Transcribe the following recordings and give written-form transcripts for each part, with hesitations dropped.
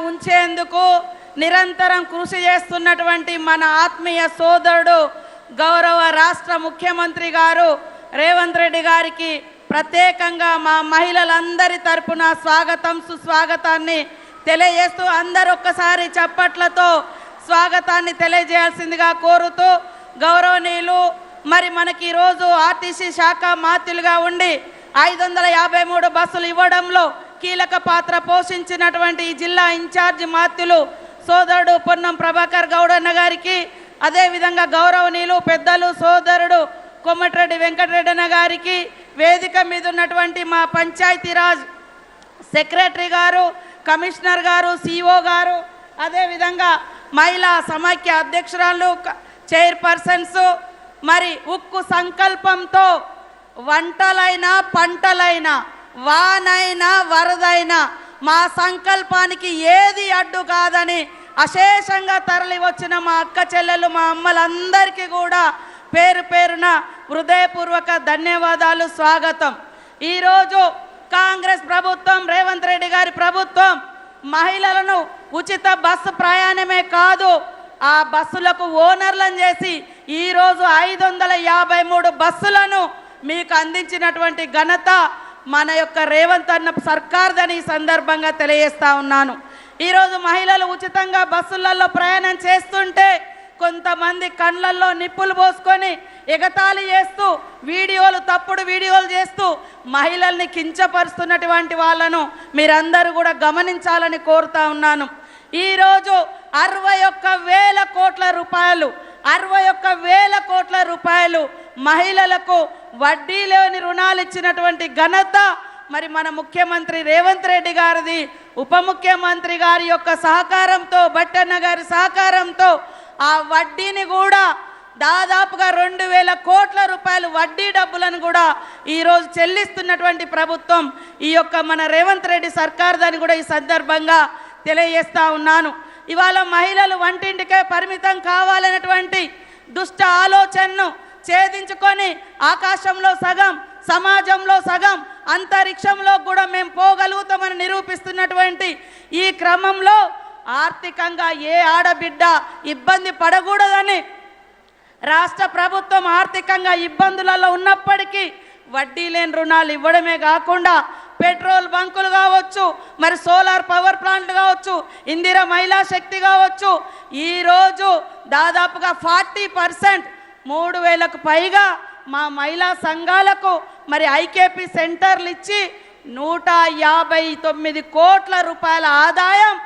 ఉంచేందుకు నిరంతరం కృషి చేస్తున్నటువంటి మన ఆత్మీయ సోదరుడు గౌరవ రాష్ట్ర ముఖ్యమంత్రి గారు రేవంత్ రెడ్డి గారికి ప్రత్యేకంగా మా మహిళలందరి తరపున స్వాగతం సుస్వాగతాన్ని తెలియజేస్తూ అందరూ ఒక్కసారి చప్పట్లతో స్వాగతాన్ని తెలియజేయాల్సిందిగా కోరుతూ గౌరవనీయులు మరి మనకి ఈరోజు ఆర్టీసీ శాఖ మాత్యులుగా ఉండి 553 బస్సులు ఇవ్వడంలో కీలక పాత్ర పోషించినటువంటి ఈ జిల్లా ఇన్ఛార్జి మాత్యులు సోదరుడు పొన్నం ప్రభాకర్ గౌడన్న గారికి, అదేవిధంగా గౌరవనీయులు పెద్దలు సోదరుడు కొమ్మటిరెడ్డి వెంకటరెడ్డి అన్న గారికి, వేదిక మీద ఉన్నటువంటి మా పంచాయతీరాజ్ సెక్రటరీ గారు, కమిషనర్ గారు, సిఓ గారు, అదేవిధంగా మహిళా సమాఖ్య అధ్యక్షురాలు, చైర్పర్సన్స్, మరి ఉక్కు సంకల్పంతో వంటలైనా పంటలైనా వానైనా వరదైనా మా సంకల్పానికి ఏది అడ్డు కాదని అశేషంగా తరలి వచ్చిన మా అక్క చెల్లెలు మా అమ్మలందరికీ కూడా పేరు పేరున హృదయపూర్వక ధన్యవాదాలు, స్వాగతం. ఈరోజు కాంగ్రెస్ ప్రభుత్వం, రేవంత్ రెడ్డి గారి ప్రభుత్వం మహిళలను ఉచిత బస్సు ప్రయాణమే కాదు, ఆ బస్సులకు ఓనర్లను చేసి ఈరోజు 553 బస్సులను మీకు అందించినటువంటి ఘనత మన యొక్క రేవంత్ అన్న సర్కార్దని ఈ సందర్భంగా తెలియజేస్తా ఉన్నాను. ఈరోజు మహిళలు ఉచితంగా బస్సులలో ప్రయాణం చేస్తుంటే కొంతమంది కళ్ళల్లో నిప్పులు పోసుకొని ఎగతాళి చేస్తూ తప్పుడు వీడియోలు చేస్తూ మహిళల్ని కించపరుస్తున్నటువంటి వాళ్ళను మీరందరూ కూడా గమనించాలని కోరుతా ఉన్నాను. ఈరోజు 61,000 కోట్ల రూపాయలు 61,000 కోట్ల రూపాయలు మహిళలకు వడ్డీ లేని రుణాలు ఇచ్చినటువంటి ఘనత మరి మన ముఖ్యమంత్రి రేవంత్ రెడ్డి గారిది. ఉప ముఖ్యమంత్రి గారి యొక్క సహకారంతో, బట్టన్న గారి సహకారంతో ఆ వడ్డీని కూడా దాదాపుగా 2,000 కోట్ల రూపాయలు వడ్డీ డబ్బులను కూడా ఈరోజు చెల్లిస్తున్నటువంటి ప్రభుత్వం ఈ యొక్క మన రేవంత్ రెడ్డి సర్కార్దని కూడా ఈ సందర్భంగా తెలియజేస్తా ఉన్నాను. ఇవాళ మహిళలు వంటింటికే పరిమితం కావాలనేటువంటి దుష్ట ఆలోచనను ఛేదించుకొని ఆకాశంలో సగం, సమాజంలో సగం, అంతరిక్షంలో కూడా మేము పోగలుగుతామని నిరూపిస్తున్నటువంటి ఈ క్రమంలో ఆర్థికంగా ఏ ఆడబిడ్డ ఇబ్బంది పడకూడదని రాష్ట్ర ప్రభుత్వం ఆర్థికంగా ఇబ్బందులలో ఉన్నప్పటికీ వడ్డీ లేని రుణాలు ఇవ్వడమే కాకుండా పెట్రోల్ బంకులు కావచ్చు, మరి సోలార్ పవర్ ప్లాంట్లు కావచ్చు, ఇందిరా మహిళా శక్తి కావచ్చు, ఈరోజు దాదాపుగా 40% 3,000కు పైగా మా మహిళా సంఘాలకు మరి ఐకేపీ సెంటర్లు ఇచ్చి 159 కోట్ల రూపాయల ఆదాయం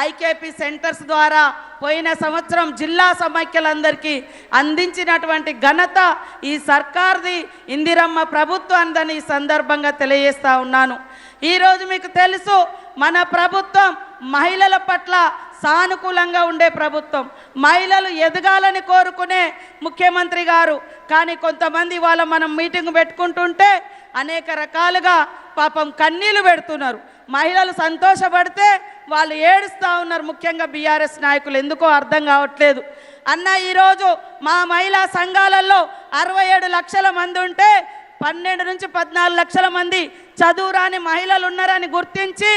ఐకేపీ సెంటర్స్ ద్వారా పోయిన సంవత్సరం జిల్లా సమైక్యలందరికీ అందించినటువంటి ఘనత ఈ సర్కార్ది, ఇందిరమ్మ ప్రభుత్వాన్ని ఈ సందర్భంగా తెలియజేస్తా ఉన్నాను. ఈరోజు మీకు తెలుసు మన ప్రభుత్వం మహిళల పట్ల సానుకూలంగా ఉండే ప్రభుత్వం, మహిళలు ఎదగాలని కోరుకునే ముఖ్యమంత్రి గారు. కానీ కొంతమంది వాళ్ళ మనం మీటింగ్ పెట్టుకుంటుంటే అనేక రకాలుగా పాపం కన్నీళ్లు పెడుతున్నారు. మహిళలు సంతోషపడితే వాళ్ళు ఏడుస్తూ ఉన్నారు. ముఖ్యంగా బీఆర్ఎస్ నాయకులు ఎందుకో అర్థం కావట్లేదు. అన్న ఈరోజు మా మహిళా సంఘాలలో 67 లక్షల మంది ఉంటే 12 నుంచి 14 లక్షల మంది చదువురాని మహిళలు ఉన్నారని గుర్తించి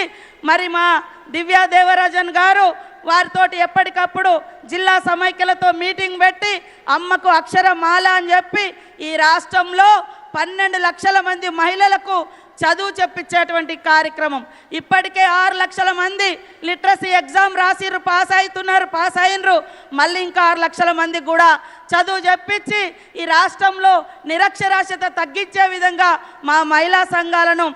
మరి మా దివ్యా దేవరాజన్ గారు వారితోటి ఎప్పటికప్పుడు జిల్లా సమైక్యలతో మీటింగ్ పెట్టి అమ్మకు అక్షరమాల అని చెప్పి ఈ రాష్ట్రంలో 12 లక్షల మంది మహిళలకు చదువు చెప్పించేటువంటి కార్యక్రమం. ఇప్పటికే 6 లక్షల మంది లిటరసీ ఎగ్జామ్ రాసిర్రు, పాస్ అయినరు. మళ్ళీ ఇంకా 6 లక్షల మంది కూడా చదువు చెప్పించి ఈ రాష్ట్రంలో నిరక్షరాస్యత తగ్గించే విధంగా మా మహిళా సంఘాలను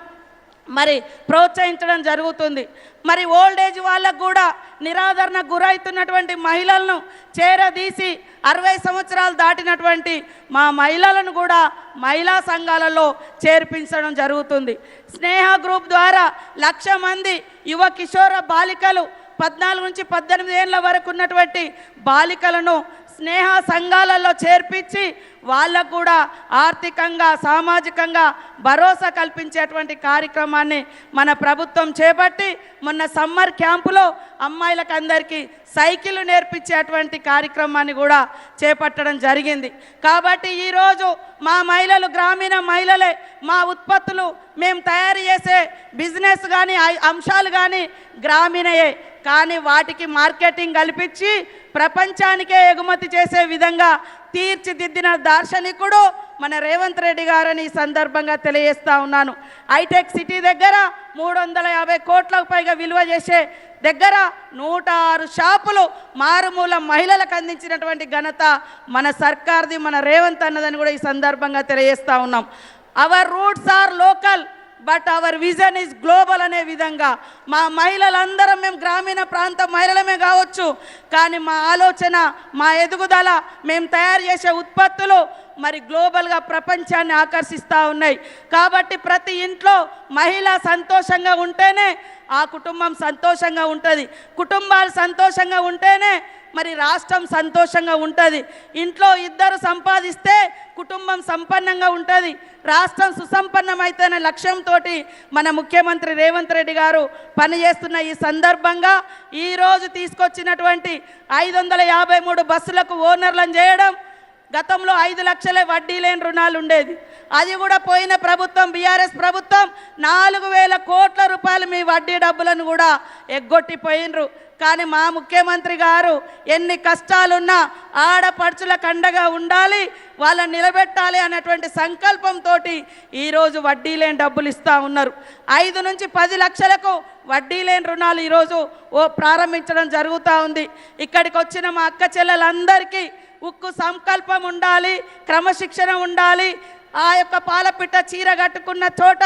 మరి ప్రోత్సహించడం జరుగుతుంది. మరి ఓల్డ్ ఏజ్ వాళ్ళకు కూడా నిరాదరణ గురవుతున్నటువంటి మహిళలను చేరదీసి 60 సంవత్సరాలు దాటినటువంటి మా మహిళలను కూడా మహిళా సంఘాలలో చేర్పించడం జరుగుతుంది. స్నేహ గ్రూప్ ద్వారా 1,00,000 మంది యువ కిషోర బాలికలు 14 నుంచి 18 ఏళ్ళ వరకు ఉన్నటువంటి బాలికలను స్నేహ సంఘాలలో చేర్పించి వాళ్ళకు కూడా ఆర్థికంగా, సామాజికంగా భరోసా కల్పించేటువంటి కార్యక్రమాన్ని మన ప్రభుత్వం చేపట్టి మొన్న సమ్మర్ క్యాంపులో అమ్మాయిలకు అందరికీ సైకిల్ నేర్పించేటువంటి కార్యక్రమాన్ని కూడా చేపట్టడం జరిగింది. కాబట్టి ఈరోజు మా మహిళలు గ్రామీణ మహిళలే, మా ఉత్పత్తులు మేము తయారు చేసే బిజినెస్ కానీ అంశాలు కానీ గ్రామీణయే. కానీ వాటికి మార్కెటింగ్ కల్పించి ప్రపంచానికే ఎగుమతి చేసే విధంగా తీర్చిదిద్దిన దార్శనికుడు మన రేవంత్ రెడ్డి గారని ఈ సందర్భంగా తెలియజేస్తా ఉన్నాను. హైటెక్ సిటీ దగ్గర 350 కోట్లకు పైగా విలువ చేసే దగ్గర 106 షాపులు మారుమూల మహిళలకు అందించినటువంటి ఘనత మన సర్కార్ది, మన రేవంత్ అన్నదని కూడా ఈ సందర్భంగా తెలియజేస్తా ఉన్నాం. Our roots are local but our vision is global అనే విధంగా మా మహిళలందరం, మేము గ్రామీణ ప్రాంత మహిళలమే కావచ్చు, కానీ మా ఆలోచన, మా ఎదుగుదల, మేము తయారు చేసే ఉత్పత్తులు మరి గ్లోబల్గా ప్రపంచాన్ని ఆకర్షిస్తూ ఉన్నాయి. కాబట్టి ప్రతి ఇంట్లో మహిళ సంతోషంగా ఉంటేనే ఆ కుటుంబం సంతోషంగా ఉంటుంది. కుటుంబాలు సంతోషంగా ఉంటేనే మరి రాష్ట్రం సంతోషంగా ఉంటుంది. ఇంట్లో ఇద్దరు సంపాదిస్తే కుటుంబం సంపన్నంగా ఉంటుంది, రాష్ట్రం సుసంపన్నమైతేనే లక్ష్యంతో మన ముఖ్యమంత్రి రేవంత్ రెడ్డి గారు పనిచేస్తున్న ఈ సందర్భంగా ఈరోజు తీసుకొచ్చినటువంటి 553 బస్సులకు ఓనర్లను చేయడం, గతంలో 5 లక్షలే వడ్డీ లేని రుణాలు ఉండేది, అది కూడా పోయిన ప్రభుత్వం బీఆర్ఎస్ ప్రభుత్వం 4,000 కోట్ల రూపాయలు మీ వడ్డీ డబ్బులను కూడా ఎగ్గొట్టిపోయినరు. కానీ మా ముఖ్యమంత్రి గారు ఎన్ని కష్టాలున్నా ఆడపడుచులకు అండగా ఉండాలి, వాళ్ళని నిలబెట్టాలి అనేటువంటి సంకల్పంతో ఈరోజు వడ్డీ లేని డబ్బులు ఇస్తూ ఉన్నారు. 5 నుంచి 10 లక్షలకు వడ్డీ లేని రుణాలు ఈరోజు ప్రారంభించడం జరుగుతూ ఉంది. ఇక్కడికి వచ్చిన మా అక్క చెల్లెలందరికీ ఉక్కు సంకల్పం ఉండాలి, క్రమశిక్షణ ఉండాలి. ఆ యొక్క పాలపిట్ట చీర కట్టుకున్న చోట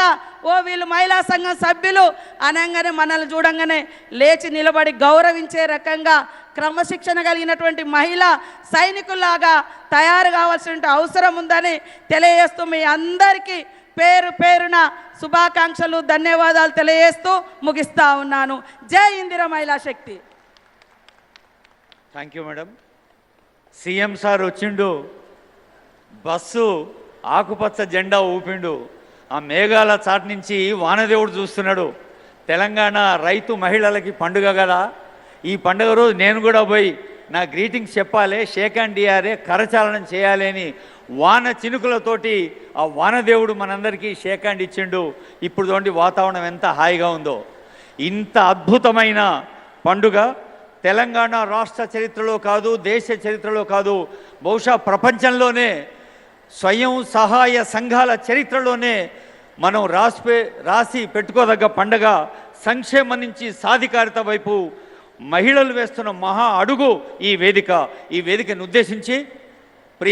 వీళ్ళు మహిళా సంఘం సభ్యులు అనగానే మనల్ని చూడంగానే లేచి నిలబడి గౌరవించే రకంగా క్రమశిక్షణ కలిగినటువంటి మహిళా సైనికుల్లాగా తయారు కావాల్సిన అవసరం ఉందని తెలియజేస్తూ మీ అందరికీ పేరు పేరున శుభాకాంక్షలు, ధన్యవాదాలు తెలియజేస్తూ ముగిస్తా ఉన్నాను. జై Indira Mahila Shakti. Thank you madam. CM sir వచ్చిండు, బస్సు ఆకుపచ్చ జెండా ఊపిండు, ఆ మేఘాల చాటు నుంచి వానదేవుడు చూస్తున్నాడు. తెలంగాణ రైతు మహిళలకి పండుగ కదా, ఈ పండుగ రోజు నేను కూడా పోయి నా గ్రీటింగ్స్ చెప్పాలి, షేక్ హ్యాండ్ ఇయ్యాలి, కరచాలనం చేయాలి అని వాన చినుకులతోటి ఆ వానదేవుడు మనందరికీ షేక్ హ్యాండ్ ఇచ్చిండు. ఇప్పుడు చూడండి వాతావరణం ఎంత హాయిగా ఉందో. ఇంత అద్భుతమైన పండుగ తెలంగాణ రాష్ట్ర చరిత్రలో కాదు, దేశ చరిత్రలో కాదు, బహుశా ప్రపంచంలోనే స్వయం సహాయ సంఘాల చరిత్రలోనే మనం రాసి పెట్టుకోదగ్గ పండగ. సంక్షేమం నుంచి సాధికారత వైపు మహిళలు వేస్తున్న మహా అడుగు ఈ వేదికను ఉద్దేశించి